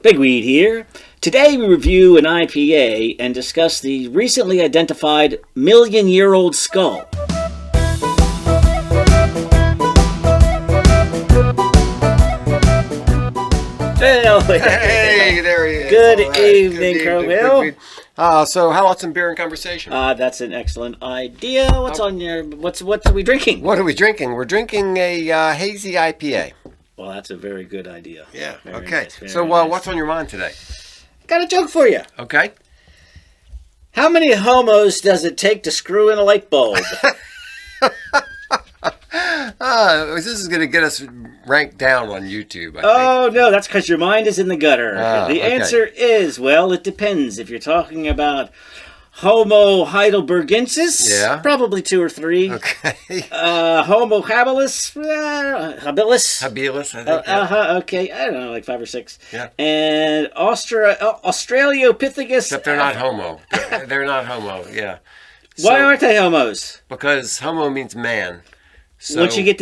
Pigweed here. Today we review an IPA and discuss the recently identified million-year-old skull. Hey, there he is. Good evening, Crowville. So how about some beer and conversation? That's an excellent idea. What are we drinking? What are we drinking? We're drinking a hazy IPA. Well, that's a very good idea. Yeah. Very Okay. nice, So nice. what's on your mind today? Got a joke for you. Okay. How many homos does it take to screw in a light bulb? This is going to get us ranked down on YouTube, I think. Oh, no, that's because your mind is in the gutter. The okay. answer is, well, it depends. If you're talking about Homo heidelbergensis, Yeah. probably 2 or 3. Okay. Homo habilis, habilis. Habilis, I think. Okay, I don't know, like 5 or 6. Yeah. And Australopithecus. Except they're not homo. They're not homo, yeah. Why aren't they homos? Because homo means man. So Once you get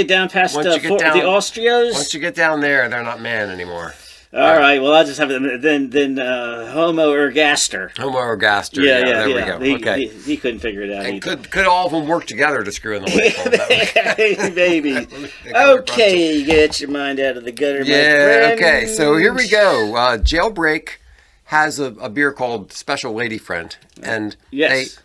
down past once you get the down- Austrios. once you get down there, they're not man anymore. All right. Well, I'll just have it then. Homo ergaster. Homo ergaster. Yeah. There we go. Okay. He couldn't figure it out. And either. could all of them work together to screw in the light bulb? Maybe. Okay, get your mind out of the gutter, my Yeah, friend. okay. So here we go. Jailbreak has a beer called Special Lady Friend. And Yes.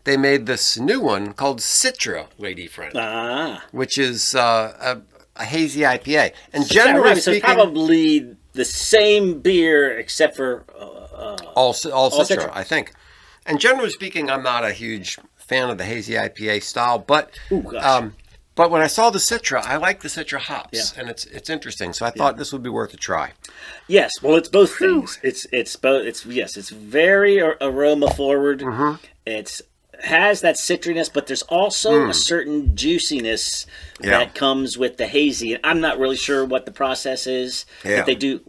they made this new one called Citra Lady Friend, which is a hazy IPA. And generally so speaking, probably the same beer except for all Citra, Citra. I think. And generally speaking, I'm not a huge fan of the hazy IPA style, but but when I saw the Citra, I like the Citra hops, and it's interesting. So I thought this would be worth a try. yes. Well, it's both things. It's both. It's very aroma forward. Mm-hmm. It's has that citriness, but there's also a certain juiciness that comes with the hazy. And I'm not really sure what the process is that they do.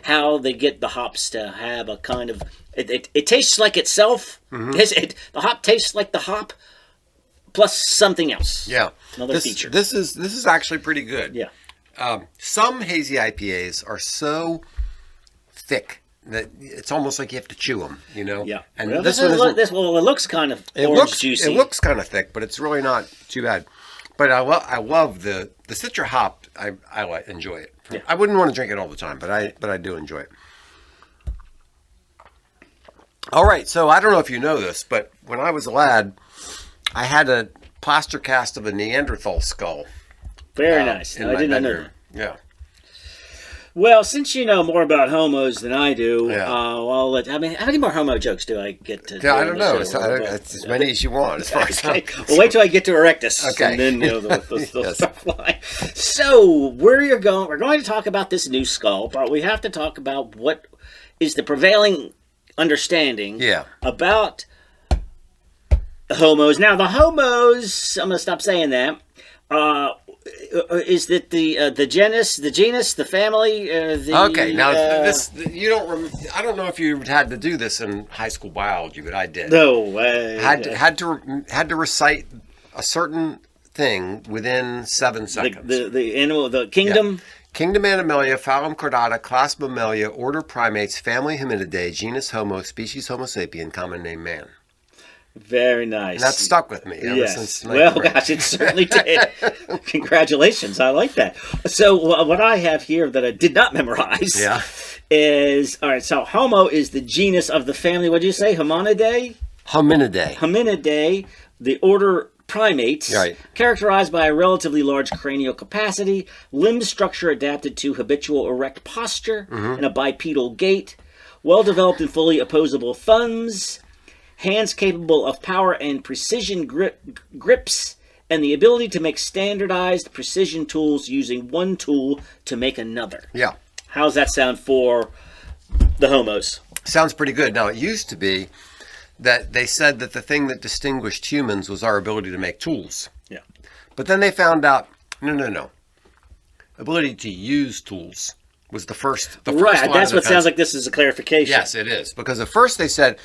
How they get the hops to have a kind of it tastes like itself. The hop tastes like the hop plus something else. Yeah, another feature. This is actually pretty good. Yeah. Some hazy IPAs are so thick that it's almost like you have to chew them, you know? Yeah. And well, this it one looks kind of orange juicy. It looks kind of thick, but it's really not too bad. But I love the Citra hop. I enjoy it. Yeah. I wouldn't want to drink it all the time, but I do enjoy it. All right, so I don't know if you know this, but when I was a lad, I had a plaster cast of a Neanderthal skull. Very nice. in No, I my did not know bedroom. that. Yeah. Well, since you know more about homos than I do, Yeah. how many more homo jokes do I get to do? Yeah, I on don't the know. show? It's as many as you want, as far as I'm Okay. Well, wait till I get to Erectus, Okay. and then they'll Yes. start flying. So we're going to talk about this new skull, but we have to talk about what is the prevailing understanding about the homos. Now, the homos, I'm going to stop saying that. Is that the genus, the family? Okay, now this you don't. I don't know if you had to do this in high school biology, but I did. No way. Had to recite a certain thing within 7 seconds. The animal, the kingdom. Yeah. Kingdom Animalia, phylum Chordata, class Mammalia, order Primates, family Hominidae, genus Homo, species Homo sapien, common name man. Very nice. And that stuck with me ever Yes. since Well, 9th grade. gosh, it certainly did. Congratulations. I like that. So what I have here that I did not memorize is, all right, so Homo is the genus of the family, what did you say, Hominidae? Hominidae. Hominidae, the order Primates, characterized by a relatively large cranial capacity, limb structure adapted to habitual erect posture, and a bipedal gait, well-developed and fully opposable thumbs, hands capable of power and precision grips, and the ability to make standardized precision tools using one tool to make another. Yeah. How's that sound for the homos? Sounds pretty good. Now, it used to be that they said that the thing that distinguished humans was our ability to make tools. Yeah. But then they found out, no. Ability to use tools was the first Right, line that's of what sounds defense. like this is a clarification. Yes, it is. Because at first they said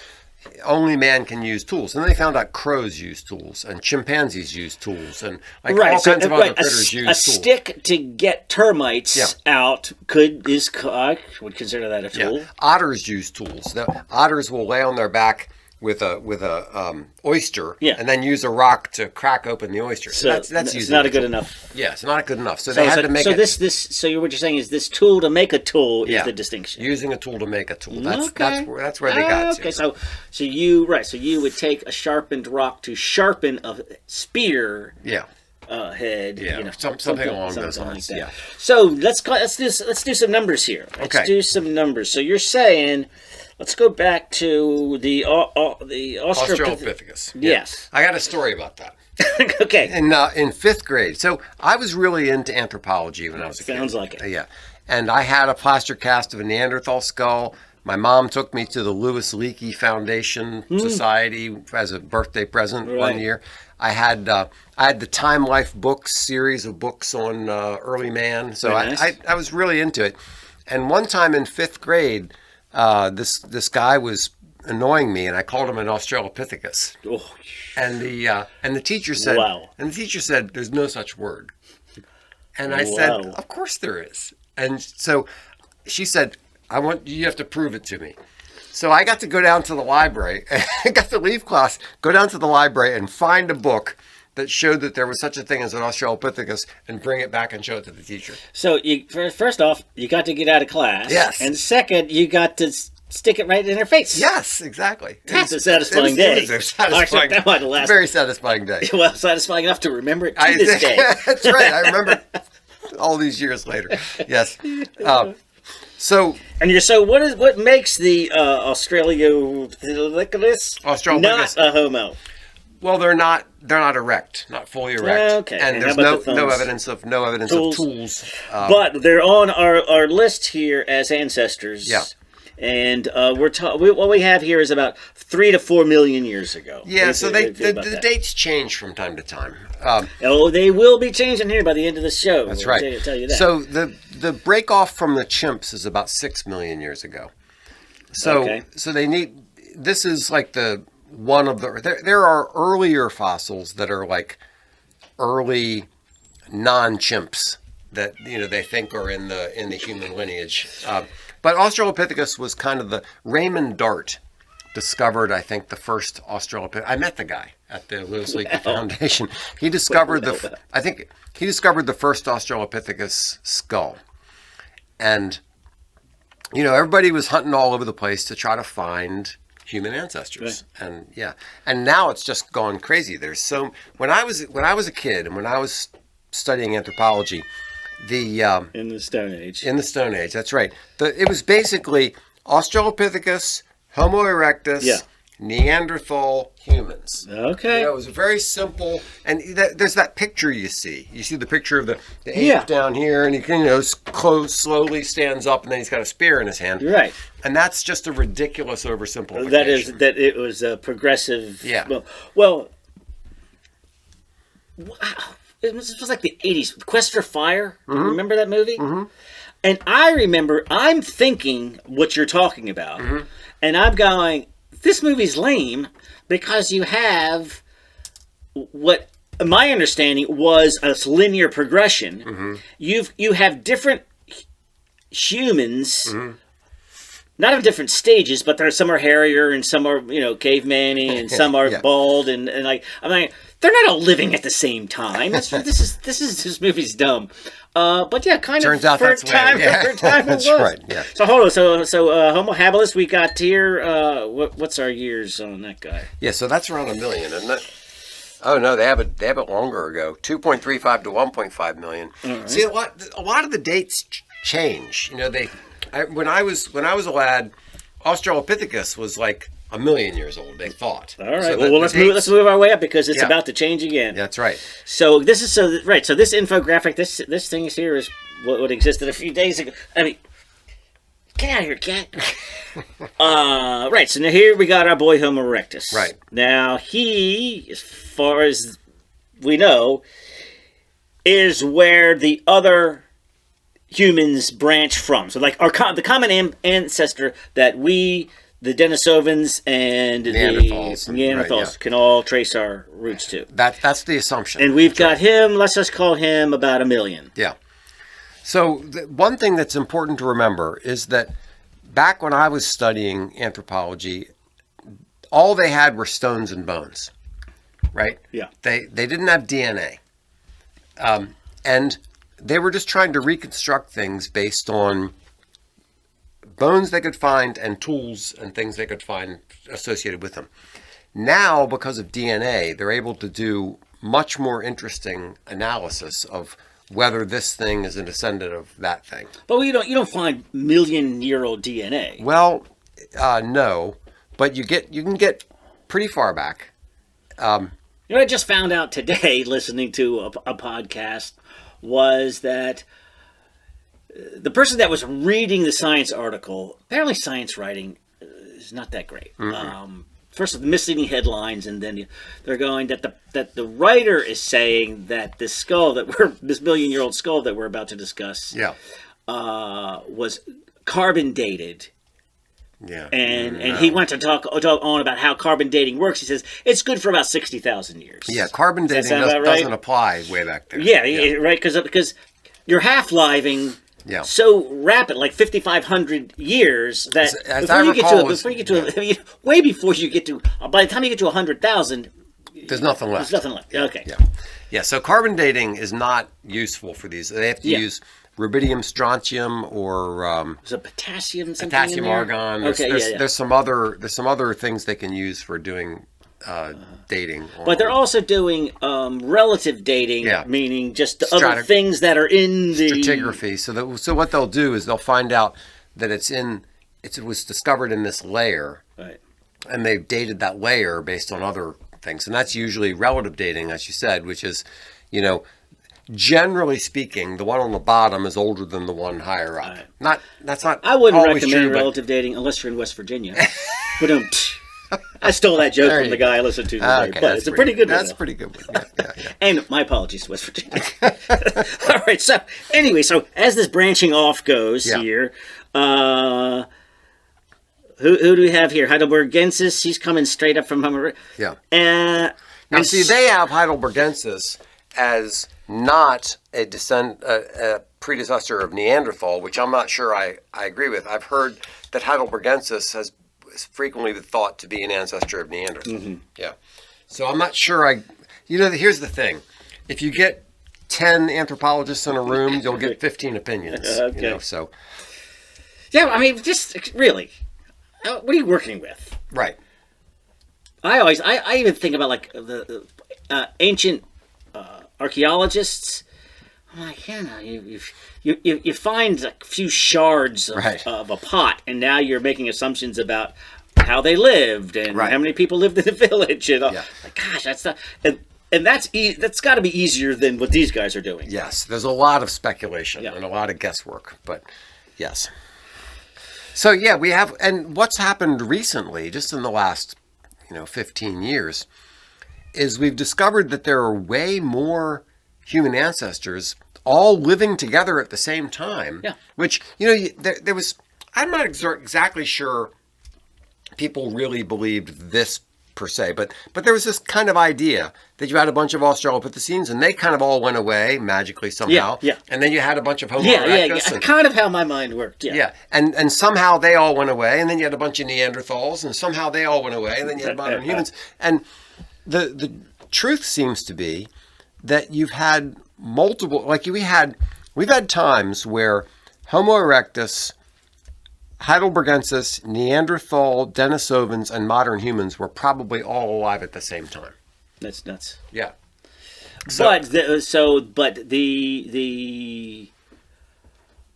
only man can use tools. And they found out crows use tools, and chimpanzees use tools, and like all kinds of other critters use tools. A stick to get termites out I would consider that a tool. Yeah. Otters use tools. The otters will lay on their back with a oyster, and then use a rock to crack open the oyster. So that's it's not good enough. Yeah, it's not good enough. So they had to make it. So what you're saying is this tool to make a tool is the distinction. Using a tool to make a tool. That's where they got to. Okay, so you would take a sharpened rock to sharpen a spear. Yeah. Head. Yeah. Something along those lines. Like that. Yeah. So let's do some numbers here. Let's do some numbers. So you're saying. Let's go back to the Australopithecus. Yes. I got a story about that. Okay. In 5th grade. So I was really into anthropology when I was a kid. Sounds like it. Yeah. And I had a plaster cast of a Neanderthal skull. My mom took me to the Louis Leakey Foundation Society as a birthday present one year. I had the Time Life books, series of books on early man. So I was really into it. And one time in 5th grade, this guy was annoying me, and I called him an Australopithecus. Oh. And the teacher said, "Wow!" And the teacher said, "There's no such word." And I said, "Of course there is." And so she said, you have to prove it to me." So I got to go down to the library. I got to leave class, go down to the library, and find a book that showed that there was such a thing as an Australopithecus, and bring it back and show it to the teacher. So first off, you got to get out of class. Yes. And second, you got to stick it right in her face. Yes, exactly. That's a satisfying day. It was a satisfying, that might have lasted. Very satisfying day. Well, satisfying enough to remember it to this day. That's right. I remember all these years later. Yes. What makes the Australopithecus not a homo? Well, they're not erect, not fully erect. Okay. And there's no evidence of tools. But they're on our list here as ancestors. Yeah. And what we have here is about 3 to 4 million years ago. Yeah, so the dates change from time to time. They will be changing here by the end of the show. That's right. I'll tell you that. So the break off from the chimps is about 6 million years ago. So this is like there are earlier fossils that are like early non-chimps that they think are in the human lineage. But Australopithecus was kind of Raymond Dart discovered, I think, the first Australopithecus. I met the guy at the Louis Leakey Foundation. He discovered the first Australopithecus skull. And everybody was hunting all over the place to try to find human ancestors. Right. And now it's just gone crazy. There's when I was a kid and when I was studying anthropology, in the Stone Age. In the Stone Age, that's right. It was basically Australopithecus, Homo erectus, Neanderthal, humans. Okay. It was very simple. And there's that picture you see. You see the picture of the ape down here, and he slowly stands up, and then he's got a spear in his hand. Right. And that's just a ridiculous oversimplification. That it was a progressive. Yeah. Well. Wow. It was like the 80s. Quest for Fire. Mm-hmm. Remember that movie? Mm-hmm. And I'm thinking what you're talking about. Mm-hmm. And I'm going, this movie's lame because you have what my understanding was a linear progression. Mm-hmm. You have different humans, not of different stages, but some are hairier and some are, caveman-y and some are bald and like I'm like, they're not all living at the same time. This movie's dumb. But yeah, kind turns of. Turns out that's time that's right. Yeah. So hold on. So Homo habilis, we got here. What's our years on that guy? Yeah. So that's around 1 million, isn't it? Oh no, they have it longer ago. 2.35 to 1.5 million. Right. See, a lot of the dates change. When I was a lad, Australopithecus was like 1 million years old. They thought. All right. So let's move our way up because it's about to change again. That's right. So this is So this infographic, this thing here is what existed a few days ago. I mean, get out of here, cat. Right. So now here we got our boy Homo erectus. Right. Now he, as far as we know, is where the other humans branch from. So like the common ancestor that we the Denisovans and Neanderthals, the Neanderthals right, can all trace our roots to. That's the assumption. And we've got him, let's just call him about 1 million. Yeah. So one thing that's important to remember is that back when I was studying anthropology, all they had were stones and bones, right? Yeah. They didn't have DNA. And they were just trying to reconstruct things based on bones they could find and tools and things they could find associated with them. Now, because of DNA, they're able to do much more interesting analysis of whether this thing is a descendant of that thing. But you don't find million-year-old DNA. Well, no, but you can get pretty far back. What I just found out today, listening to a podcast, was that the person that was reading the science article, apparently science writing is not that great. Mm-hmm. First, the misleading headlines, and then they're going that the writer is saying that this skull this million-year-old skull that we're about to discuss, was carbon dated. Yeah, and he went to talk on about how carbon dating works. He says it's good for about 60,000 years. Yeah, carbon dating doesn't apply way back there. Yeah. Right, because you're half-living. Yeah. So rapid, like 5,500 years, that way before you get to, by the time you get to 100,000, there's nothing left. There's nothing left. Yeah. Okay. Yeah. So carbon dating is not useful for these. They have to use rubidium, strontium, or is it potassium? Potassium argon. There's some other things they can use for doing dating. But they're also doing relative dating, meaning just the other things that are in the stratigraphy. So what they'll do is they'll find out that it was discovered in this layer, right? And they've dated that layer based on other things, and that's usually relative dating, as you said, which is, generally speaking, the one on the bottom is older than the one higher up. Right. That's not. I wouldn't always recommend true, relative dating unless you're in West Virginia. But I stole that joke from the guy I listened to today, but it's a pretty good one. That's a pretty good one. Yeah. And my apologies to West Virginia. All right, so anyway, as this branching off goes here, who do we have here? Heidelbergensis, he's coming straight up from Hummer. Yeah. Now, see, they have Heidelbergensis as not a predecessor of Neanderthal, which I'm not sure I agree with. I've heard that Heidelbergensis has frequently thought to be an ancestor of Neanderthal. Mm-hmm. Yeah. So I'm not sure here's the thing. If you get 10 anthropologists in a room, you'll get 15 opinions. Okay. So. Yeah, I mean, just really, what are you working with? Right. I even think about like the ancient archaeologists. I'm like, you find a few shards of a pot, and now you're making assumptions about how they lived and how many people lived in the village. And like, gosh, that's not, and that's got to be easier than what these guys are doing. Yes, there's a lot of speculation and a lot of guesswork, but yes. So we have, and what's happened recently, just in the last 15 years, is we've discovered that there are way more human ancestors all living together at the same time. Yeah. Which, there was, I'm not exactly sure people really believed this per se, but there was this kind of idea that you had a bunch of Australopithecines and they kind of all went away magically somehow. Yeah. And then you had a bunch of Homo erectus. Yeah. Kind of how my mind worked. Yeah. Yeah. And somehow they all went away, and then you had a bunch of Neanderthals, and somehow they all went away, and then you had modern humans. And the truth seems to be that you've had multiple, like we've had times where Homo erectus, Heidelbergensis, Neanderthal, Denisovans, and modern humans were probably all alive at the same time. That's nuts. Yeah. But the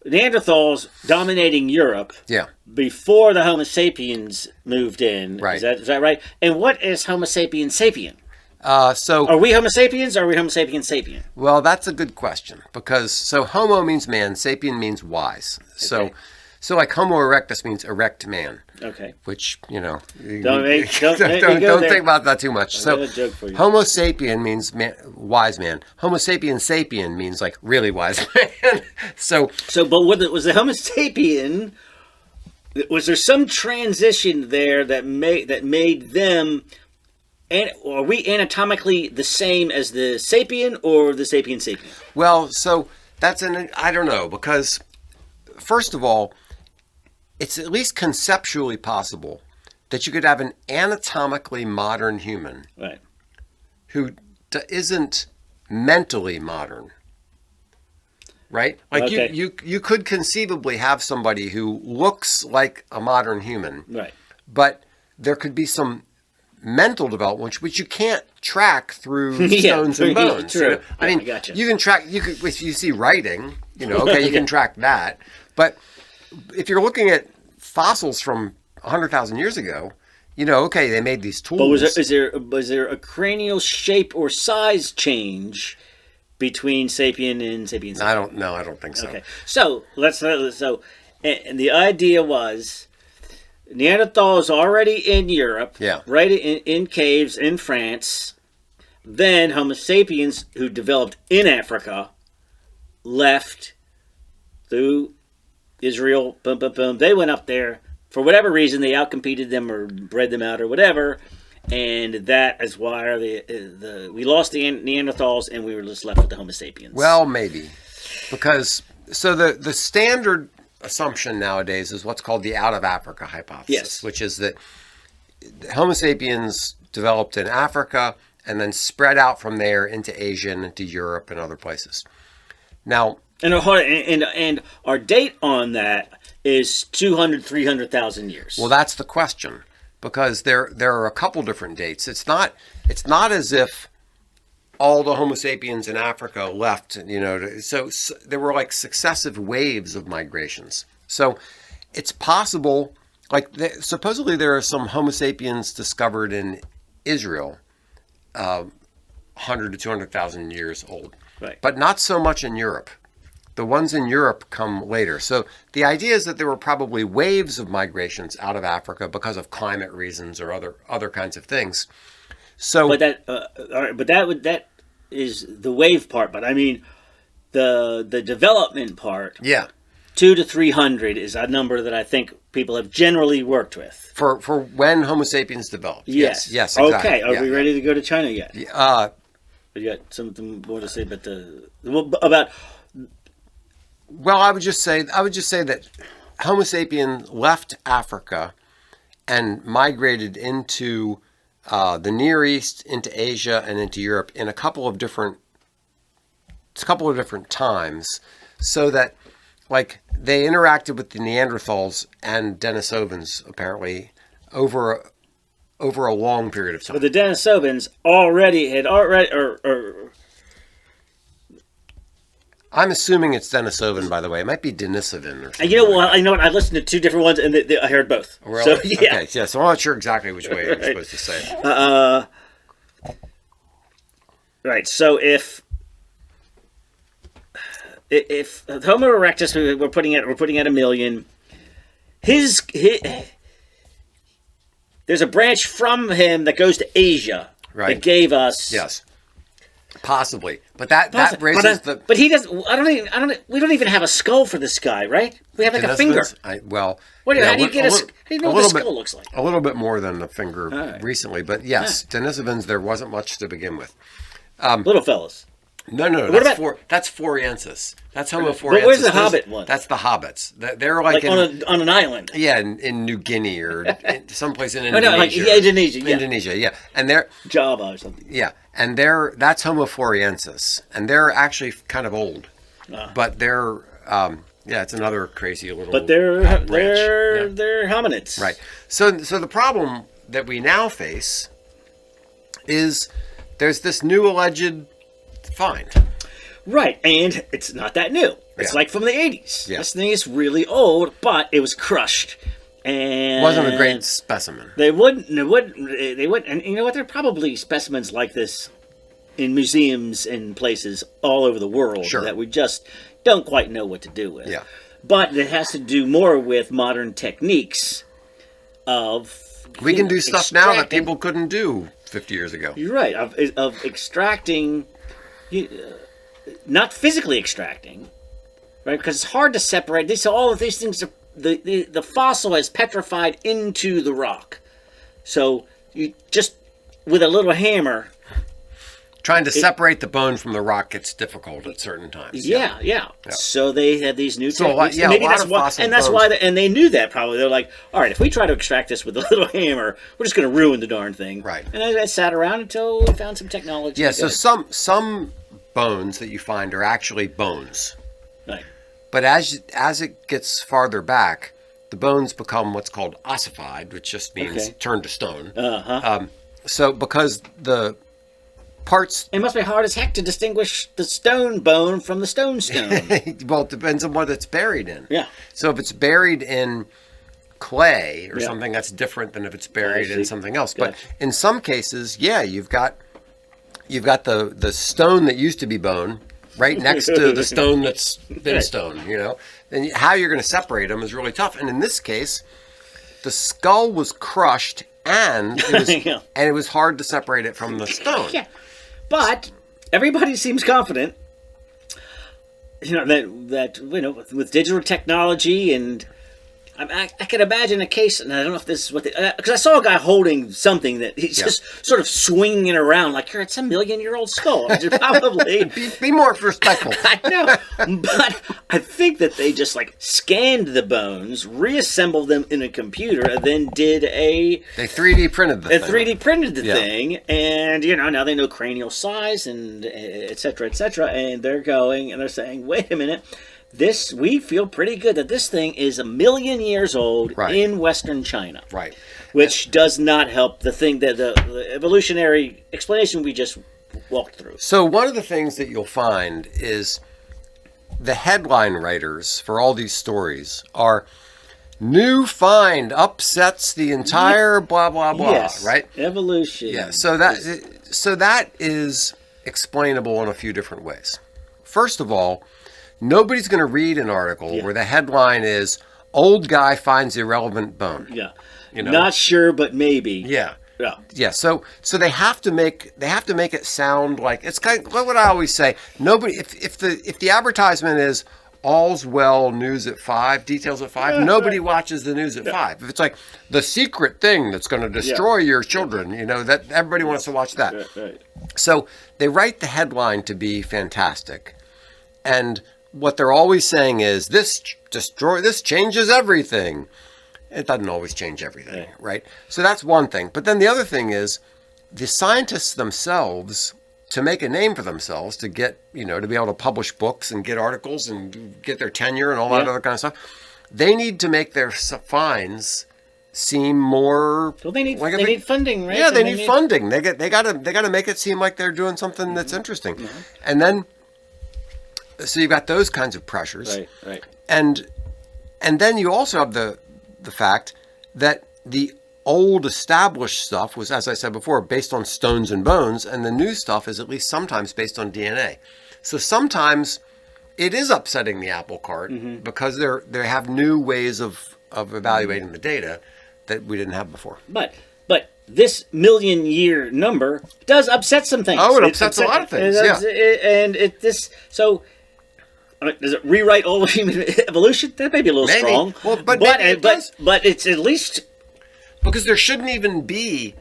Neanderthals dominating Europe. Yeah. Before the Homo sapiens moved in. Right. Is that right? And what is Homo sapiens sapien? Are we Homo sapiens or are we Homo sapiens sapien? Well, that's a good question, because Homo means man, sapien means wise. Okay. So like Homo erectus means erect man. Okay. Which, don't think about that too much. So Homo sapien means wise man. Homo sapiens sapien means like really wise man. But was the Homo sapien Was there some transition there that made them, and are we anatomically the same as the sapien or the sapien? Well, so I don't know, because first of all, it's at least conceptually possible that you could have an anatomically modern human, right, who isn't mentally modern. Right? Like okay. you could conceivably have somebody who looks like a modern human. Right. But there could be some mental development which you can't track through stones and bones. True. You know? I mean, gotcha. you can track, if you see writing, okay, you can track that. But if you're looking at fossils from 100,000 years ago, okay, they made these tools. But was there a cranial shape or size change between sapien and sapien? I don't think so. Okay, so and the idea was Neanderthal is already in Europe, right in caves in France. Then Homo sapiens, who developed in Africa, left through Israel. Boom, boom, boom. They went up there for whatever reason. They outcompeted them or bred them out or whatever. And that is why we lost the Neanderthals and we were just left with the Homo sapiens. Well, maybe. Because, so the standard assumption nowadays is what's called the out of Africa hypothesis, which is that Homo sapiens developed in Africa and then spread out from there into Asia and into Europe and other places. Now, and our date on that is 200, 300,000 years. Well, that's the question. Because there are a couple different dates. It's not as if all the Homo sapiens in Africa left, so there were like successive waves of migrations. So it's possible, supposedly there are some Homo sapiens discovered in Israel, 100 to 200,000 years old, right? But not so much in Europe. The ones in Europe come later. So the idea is that there were probably waves of migrations out of Africa because of climate reasons or other kinds of things. So, but that is the wave part. But I mean, the development part. Yeah. 200 to 300 is a number that I think people have generally worked with for when Homo sapiens developed. Yes. Exactly. Okay. Are we ready to go to China yet? You got something more to say about. Well, I would just say that Homo sapien left Africa and migrated into the Near East, into Asia, and into Europe in a couple of different times, so that they interacted with the Neanderthals and Denisovans apparently over a long period of time. But the Denisovans already. I'm assuming it's Denisovan, by the way. It might be Denisovan or something. I know what. I listened to two different ones, and I heard both. Really? So, yeah. Okay, yeah. So I'm not sure exactly which way you're supposed to say it. Right. So if Homo erectus, we're putting at 1 million. His there's a branch from him that goes to Asia. Right. That gave us. Yes. Possibly, but that raises the. But he doesn't. We don't even have a skull for this guy, right? We have a finger. How do you know what the skull looks like? A little bit more than a finger recently, but yes, Denisovans there wasn't much to begin with. Little fellas. No. That's Foriensis. That's Homo Foriensis. But where's the Hobbit one? That's the hobbits. They're like on an island. Yeah, in New Guinea or someplace in Indonesia. Indonesia, yeah. And they're Java or something. Yeah, and that's Homo Foriensis, and they're actually kind of old, but they're it's another crazy little. But they're hominids, right? So the problem that we now face is there's this new alleged find. Right, and it's not that new. It's like from the 80s. Yeah. This thing is really old, but it was crushed. And it wasn't a great specimen. They wouldn't, and you know what? There are probably specimens like this in museums and places all over the world that we just don't quite know what to do with. Yeah. But it has to do more with modern techniques of... We can do stuff now that people couldn't do 50 years ago. You're right, of extracting... not physically extracting, right? Because it's hard to separate. All of these things the fossil has petrified into the rock. So you just, with a little hammer... Trying to separate the bone from the rock gets difficult at certain times. Yeah. So they had these new techniques. Maybe that's why, and that's why, and they knew that probably. They're like, all right, if we try to extract this with a little hammer, we're just going to ruin the darn thing. Right. And I sat around until we found some technology. Yeah. So some bones that you find are actually bones. Right. But as it gets farther back, the bones become what's called ossified, which just means turned to stone. So because the parts... It must be hard as heck to distinguish the stone bone from the stone. Well, it depends on what it's buried in. Yeah. So if it's buried in clay or something, that's different than if it's buried in something else. Gotcha. But in some cases, you've got the stone that used to be bone right next to the stone that's been stone, And how you're going to separate them is really tough. And in this case, the skull was crushed and it was hard to separate it from the stone. Yeah. But everybody seems confident, that with digital technology, and I can imagine a case, and I don't know if this is what because I saw a guy holding something that he's just sort of swinging it around like it's a 1,000,000-year-old skull. Probably be more respectful. I know, but I think that they just scanned the bones, reassembled them in a computer, and then did they 3D printed the thing. 3D printed the thing, and now they know cranial size and et cetera, and they're going and they're saying, wait a minute. We feel pretty good that this thing is 1,000,000 years old in Western China. Right. Which does not help the thing that the evolutionary explanation we just walked through. So one of the things that you'll find is the headline writers for all these stories are new find upsets the entire blah, blah, blah, right? Evolution. Yeah. So that is explainable in a few different ways. First of all, nobody's going to read an article where the headline is "Old guy finds irrelevant bone." Yeah, not sure, but maybe. Yeah. So they have to make it sound like it's kind of what I always say. Nobody, if the advertisement is "All's well, news at 5, details at 5," nobody watches the news at 5. If it's like the secret thing that's going to destroy your children, that everybody wants to watch that. Right. So they write the headline to be fantastic, and what they're always saying is this changes everything. It doesn't always change everything, right? So that's one thing. But then the other thing is the scientists themselves, to make a name for themselves, to get, to be able to publish books and get articles and get their tenure and all that other kind of stuff, they need to make their finds seem more. Well, they need funding, right? Yeah, they need funding. They got to make it seem like they're doing something that's interesting, and then. So you've got those kinds of pressures, right, and then you also have the fact that the old established stuff was, as I said before, based on stones and bones, and the new stuff is at least sometimes based on DNA. So sometimes it is upsetting the apple cart because they have new ways of evaluating the data that we didn't have before. But this 1,000,000-year number does upset some things. Oh, it upsets a lot of things. Does it rewrite all of human evolution? That may be a little strong. Well, but it's at least because there shouldn't even be.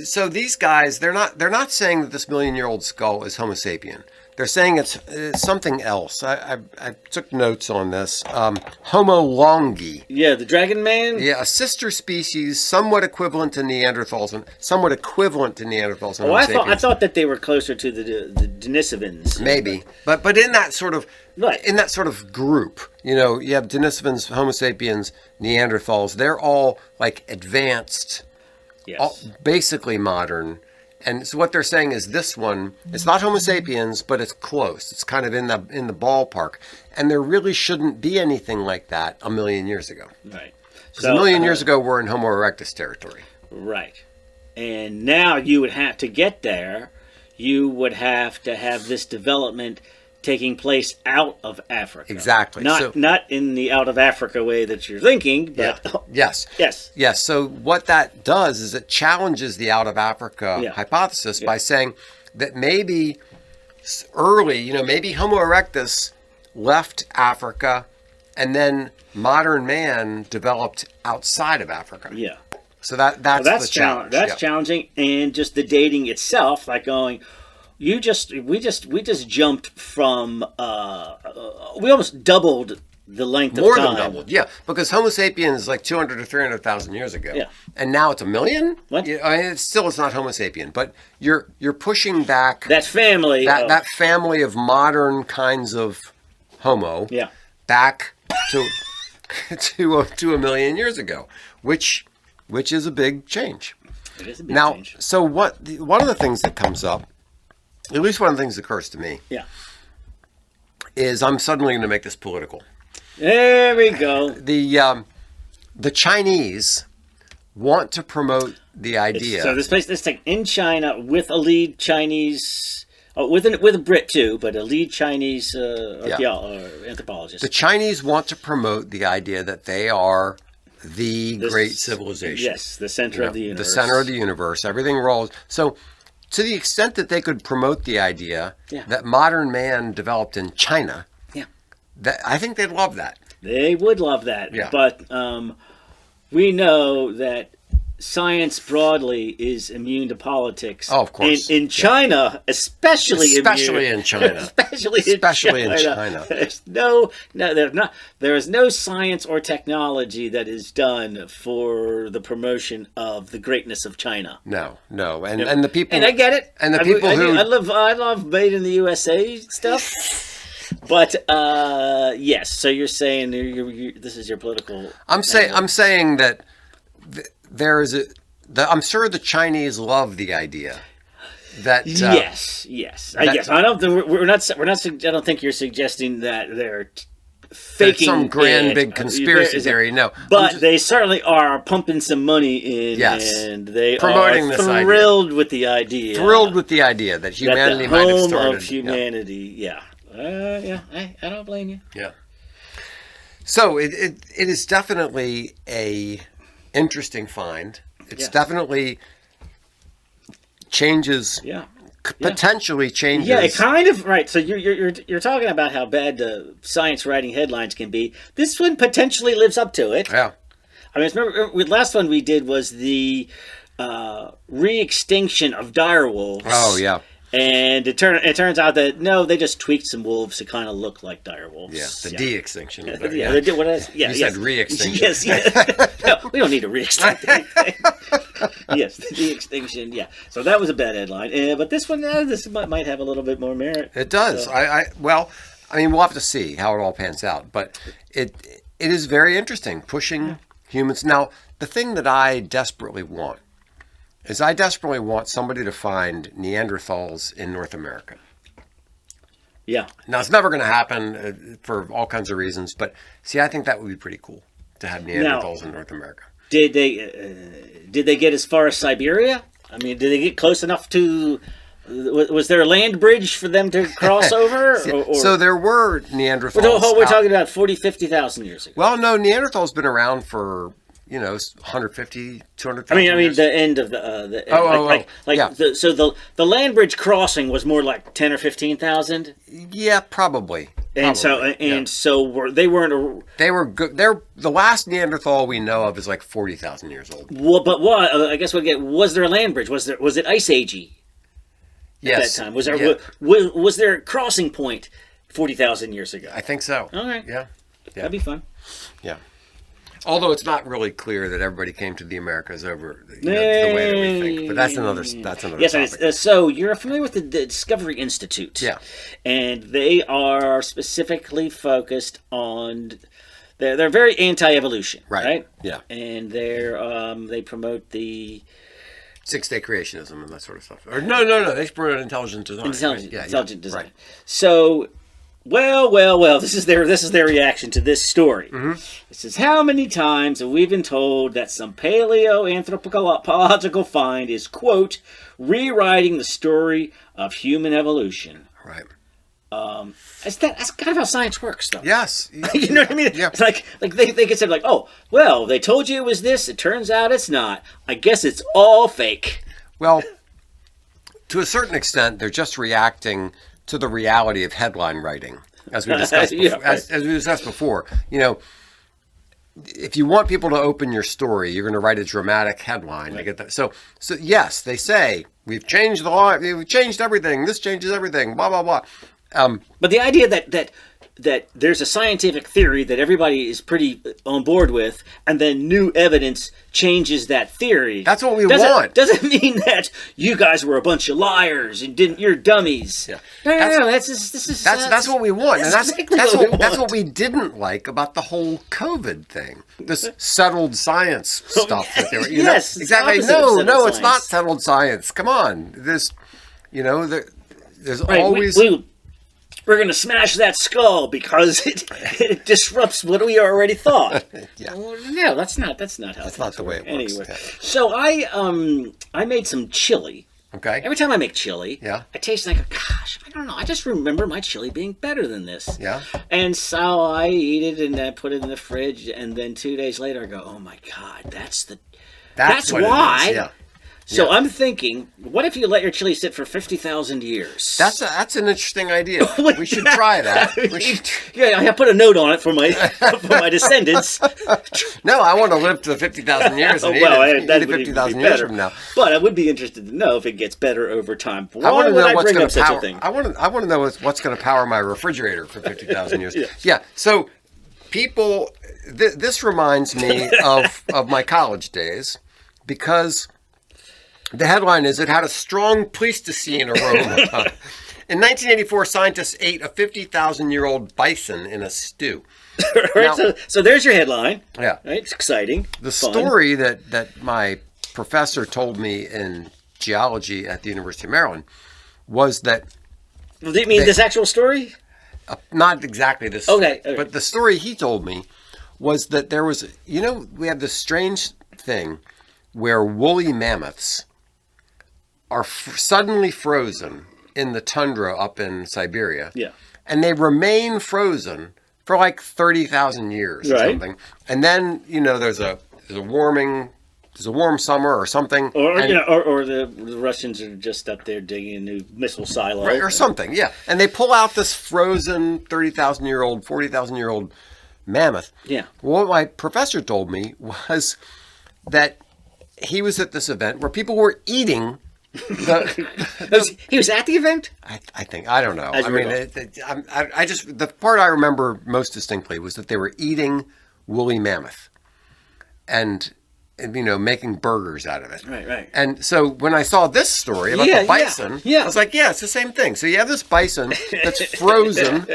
So these guys, they're not saying that this 1,000,000-year-old skull is Homo sapien. They're saying it's something else. I took notes on this. Homo longi. Yeah, the dragon man. Yeah, a sister species, somewhat equivalent to Neanderthals and Oh, I thought that they were closer to the Denisovans. Maybe, but in that sort of group, you have Denisovans, Homo sapiens, Neanderthals. They're all advanced, basically modern. And so what they're saying is this one, it's not Homo sapiens, but it's close. It's kind of in the ballpark. And there really shouldn't be anything like that 1,000,000 years ago. Right. Because 1,000,000 years ago, we're in Homo erectus territory. Right. And now you would have to get there. You would have to have this development taking place out of Africa. Exactly. Not in the out of Africa way that you're thinking, but yes. So what that does is it challenges the out of Africa hypothesis by saying that maybe early, maybe Homo erectus left Africa and then modern man developed outside of Africa. Yeah. So that's the challenge. That's challenging, and just the dating itself, like going, we just jumped from we almost doubled the length of time. More than doubled, yeah, because Homo sapiens is like 200 to 300,000 years ago. Yeah. And now it's 1 million? What? I mean, it's not Homo sapien, but you're pushing back that family that family of modern kinds of Homo back to to 1 million years ago, which is a big change. It is a big change. So one of the things that comes up, at least one of the things that occurs to me, is I'm suddenly going to make this political. There we go. The Chinese want to promote the idea. So this thing in China with a lead Chinese, with a Brit too, but a lead Chinese anthropologist. The Chinese want to promote the idea that they are the great civilization. Yes, the center of the universe. The center of the universe. Everything rolls. So to the extent that they could promote the idea that modern man developed in China, I think they'd love that. They would love that. Yeah. But we know that science broadly is immune to politics. Oh, of course. In China, especially in China. Especially in China. There is no science or technology that is done for the promotion of the greatness of China. No. And the people, and I get it. And the people I love made in the USA stuff. But yes, so you're saying this is your political. I'm saying that there is I'm sure the Chinese love the idea that yes. I guess I don't. We're not. I don't think you're suggesting that they're faking some grand big conspiracy theory. No, but they certainly are pumping some money in, and they promoting are this thrilled with the idea. Thrilled with the idea that humanity that might have started. Of humanity, I don't blame you. Yeah. So it is definitely a interesting find. It's definitely changes. Yeah. Potentially changes. Yeah, it kind of right. So you're talking about how bad the science writing headlines can be. This one potentially lives up to it. Yeah. I mean, remember the last one we did was the re-extinction of dire wolves. Oh yeah. And it turns out that no, they just tweaked some wolves to kind of look like dire wolves. Yeah, the de-extinction. They did what else? You said re-extinction. Yes. No, we don't need to re-extinct anything. Yes, the de-extinction. Yeah. So that was a bad headline. But this one, this might have a little bit more merit. It does. So. Well, I mean, we'll have to see how it all pans out. But it is very interesting, pushing humans. Now, the thing that I desperately want is I desperately want somebody to find Neanderthals in North America. Yeah. Now, it's never going to happen for all kinds of reasons, but see, I think that would be pretty cool to have Neanderthals in North America. Did they get as far as Siberia? I mean, did they get close enough to... Was there a land bridge for them to cross over? So there were Neanderthals. We're talking about 40, 50,000 years ago. Well, no, Neanderthals been around for... 150, 200,000 I mean, the end of the... So the land bridge crossing was more like 10 or 15,000? Yeah, probably. And so they weren't... They were good. The last Neanderthal we know of is like 40,000 years old. Well, but what? I guess was there a land bridge? Was it Ice Agey? Yes. At that time? Was there a crossing point 40,000 years ago? I think so. All right. Yeah. That'd be fun. Yeah. Although it's not really clear that everybody came to the Americas over the way that we think, but that's another yes, topic. So you're familiar with the Discovery Institute, and they are specifically focused on. They're very anti-evolution, right? Yeah, and they promote the 6-day creationism and that sort of stuff. Or no, they promote intelligent design. Intelligent design. Right. So. Well, this is their reaction to this story. Mm-hmm. It says, how many times have we been told that some paleoanthropological find is, quote, rewriting the story of human evolution. Right. That's kind of how science works, though. Yes. You know what I mean? Yeah. It's like they could say, oh, well, they told you it was this. It turns out it's not. I guess it's all fake. Well, to a certain extent, they're just reacting to the reality of headline writing. as we discussed before, as we discussed before. You know, if you want people to open your story, you're going to write a dramatic headline. Right. To get that. So yes, they say we've changed the law, we've changed everything. This changes everything. Blah blah blah. But the idea that there's a scientific theory that everybody is pretty on board with, and then new evidence changes that theory. That's what we want. Doesn't mean that you guys were a bunch of liars and you're dummies. Yeah. No. That's what we want, and that's what we didn't like about the whole COVID thing. This settled science stuff. That they were, yes, exactly. No, it's not settled science. Come on, there's always. We're going to smash that skull because it disrupts what we already thought. Yeah. Well, no, that's not how that's not the way it works. Anyway, so I made some chili. Okay. Every time I make chili, I taste and I go, gosh, I don't know. I just remember my chili being better than this. Yeah. And so I eat it and I put it in the fridge, and then 2 days later I go, oh my God, that's why. Yeah. So I'm thinking, what if you let your chili sit for 50,000 years? That's an interesting idea. We should try that. I put a note on it for my descendants. No, I want to live to 50,000 years and eat it 50,000 years from now. But I would be interested to know if it gets better over time. I want to know what's going to power. I want to know what's going to power my refrigerator for 50,000 years. Yeah. So people, this reminds me of my college days, because the headline is, it had a strong Pleistocene aroma. In 1984, scientists ate a 50,000-year-old bison in a stew. Now, so there's your headline. Yeah. Right? It's exciting. The story that my professor told me in geology at the University of Maryland was that... Do you mean this actual story? Not exactly this story. Okay. But the story he told me was that there was... we have this strange thing where woolly mammoths are suddenly frozen in the tundra up in Siberia. Yeah. And they remain frozen for like 30,000 years or something. And then, there's a warm summer or something. Or the Russians are just up there digging a new missile silo. Right, or something, yeah. And they pull out this frozen 30,000-year-old, 40,000-year-old mammoth. Yeah. Well, what my professor told me was that he was at this event where people were eating... He was at the event? I think. I don't know. The part I remember most distinctly was that they were eating woolly mammoth and making burgers out of it. Right. And so when I saw this story about the bison, I was like, it's the same thing. So you have this bison that's frozen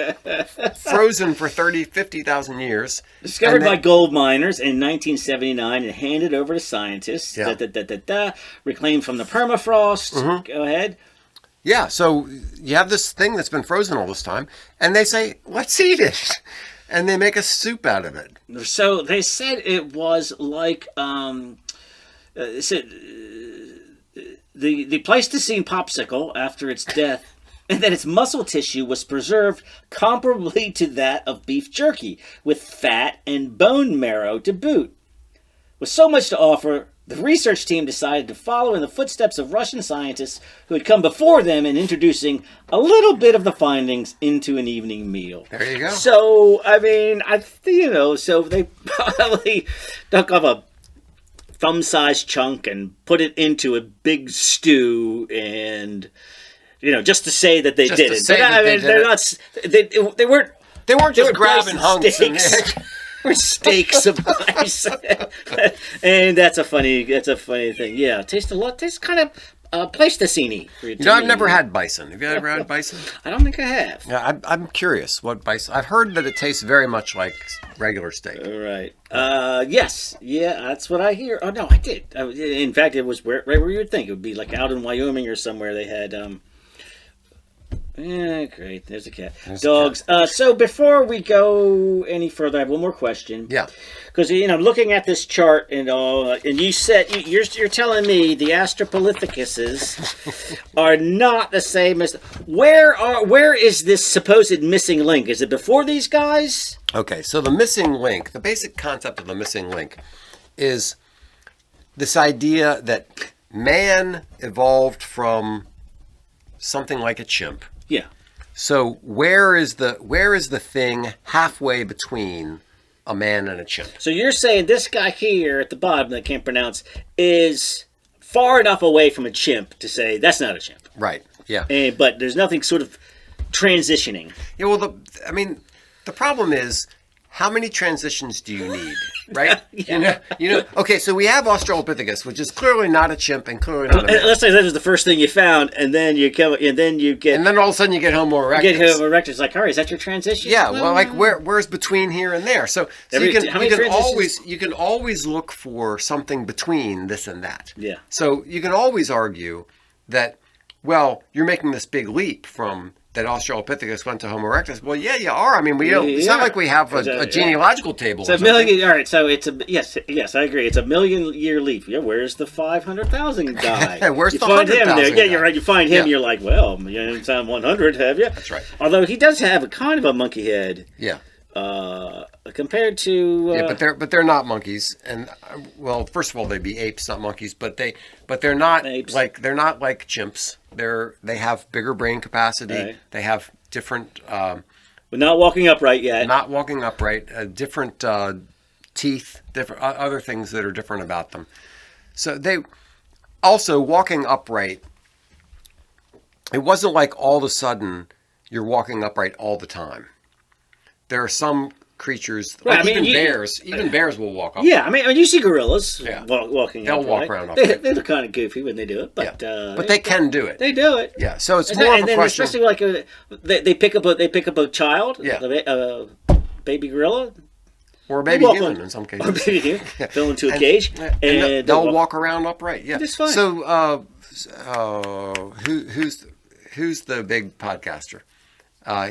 for 50,000 years. Discovered by gold miners in 1979 and handed over to scientists. Yeah. Reclaimed from the permafrost. Mm-hmm. Go ahead. Yeah, so you have this thing that's been frozen all this time, and they say, let's eat it. And they make a soup out of it. So they said it was like the Pleistocene popsicle after its death, and that its muscle tissue was preserved comparably to that of beef jerky, with fat and bone marrow to boot. With so much to offer, the research team decided to follow in the footsteps of Russian scientists who had come before them in introducing a little bit of the findings into an evening meal. There you go. So, so they probably took off a thumb-sized chunk and put it into a big stew, and just to say that they did it. They weren't just grabbing hunks steaks. Or steaks of ice. And that's a funny thing. Yeah, tastes kind of Pleistocene. I've never had bison. Have you ever had bison? I don't think I have. Yeah, I'm curious what bison. I've heard that it tastes very much like regular steak. Right. Yes. Yeah, that's what I hear. Oh no, I did. In fact, it was right where you would think it would be, like out in Wyoming or somewhere. They had. Yeah, great. There's a cat. Dogs. So before we go any further, I have one more question. Yeah. Because looking at this chart and all, and you said you're telling me the Australopithecus are not the same as. Where is this supposed missing link? Is it before these guys? Okay, so the missing link, the basic concept of the missing link, is this idea that man evolved from something like a chimp. Yeah. So where is the thing halfway between a man and a chimp? So you're saying this guy here at the bottom that I can't pronounce is far enough away from a chimp to say that's not a chimp. Right. Yeah. But there's nothing sort of transitioning. Yeah. Well, the problem is, how many transitions do you need, right? Yeah. You know. Okay, so we have Australopithecus, which is clearly not a chimp and clearly not a man. Let's say that was the first thing you found, and then you get, and then all of a sudden you get Homo erectus. It's like, all right, is that your transition? Yeah. Well, like where's between here and there? So you can always look for something between this and that. Yeah. So you can always argue that, well, you're making this big leap from that Australopithecus went to Homo erectus. Well, yeah, you are. I mean, it's not like we have a genealogical table. So all right. So it's yes, I agree. It's a 1,000,000-year leap. Yeah, where's the 500,000 guy? Where's you the find 100,000 him there? Yeah, guy? you're right. You find him. You're like, well, you haven't found 100, have you? That's right. Although he does have a kind of a monkey head. Yeah. Compared to but they're not monkeys, and well, first of all, they'd be apes, not monkeys. But they're not apes. they're not like chimps. They have bigger brain capacity. Right. They have different. But not walking upright yet. Not walking upright. Different teeth. Different other things that are different about them. So they also walking upright. It wasn't like all of a sudden you're walking upright all the time. There are some creatures, like even bears will walk upright. Yeah, I mean, you see gorillas walking They'll upright. walk around upright. They look kind of goofy when they do it, but but they can do it. They do it. Yeah, so it's more of a question. Especially like they pick up a child, Yeah. Baby gorilla, or a baby human in some cases. Or baby human, fill into a cage, and they'll walk around upright. Yeah, it's fine. So who's the big podcaster?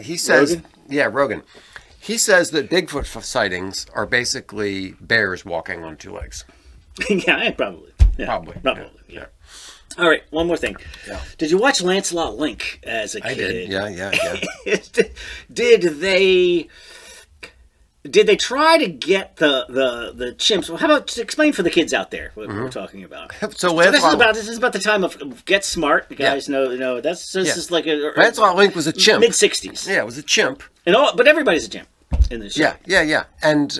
He says, Rogan? Rogan. He says that Bigfoot sightings are basically bears walking on two legs. Yeah, probably. Yeah, probably. Yeah. All right, one more thing. Yeah. Did you watch Lancelot Link as a kid? I did. Yeah. Did they try to get the chimps? Well, how about explain for the kids out there what we're talking about? So this is about the time of Get Smart. The guys know this is like a Lancelot Link was a chimp. Mid-60s. Yeah, it was a chimp. But everybody's a chimp in this show. Yeah. And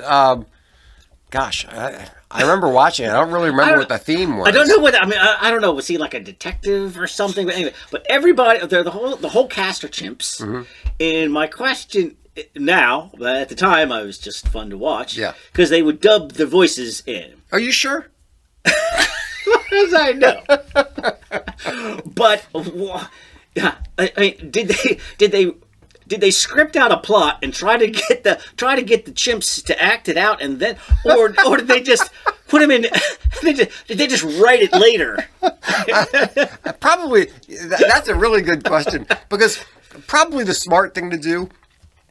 gosh, I remember watching it. I don't really remember what the theme was. I don't know what. I mean, I don't know. Was he like a detective or something? But anyway, everybody, the whole cast are chimps. Mm-hmm. And my question now, at the time, I was just fun to watch. Yeah. Because they would dub their voices in. Are you sure? As I know. But I mean, did they script out a plot and try to get the chimps to act it out, and then, or did they just put them in? Did they just write it later? Probably. That's a really good question, because probably the smart thing to do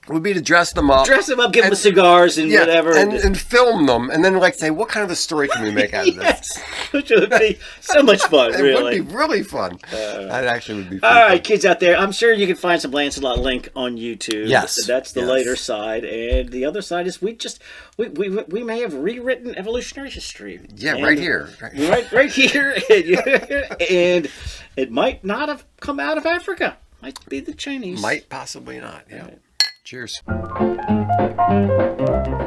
would be to dress them up, give them cigars and whatever, and film them, and then say, what kind of a story can we make out of this? Which would be so much fun. It would be really fun. That actually would be fun. All right, kids out there, I'm sure you can find some Lancelot Link on YouTube. Yes, that's the later side, and the other side is we may have rewritten evolutionary history. Yeah, right here, right here, and it might not have come out of Africa. Might be the Chinese. Might possibly not. Yeah. Right. Cheers.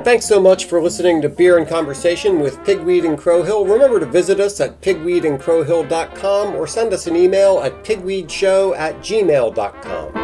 Thanks so much for listening to Beer and Conversation with Pigweed and Crowhill. Remember to visit us at pigweedandcrowhill.com or send us an email at pigweedshow@gmail.com.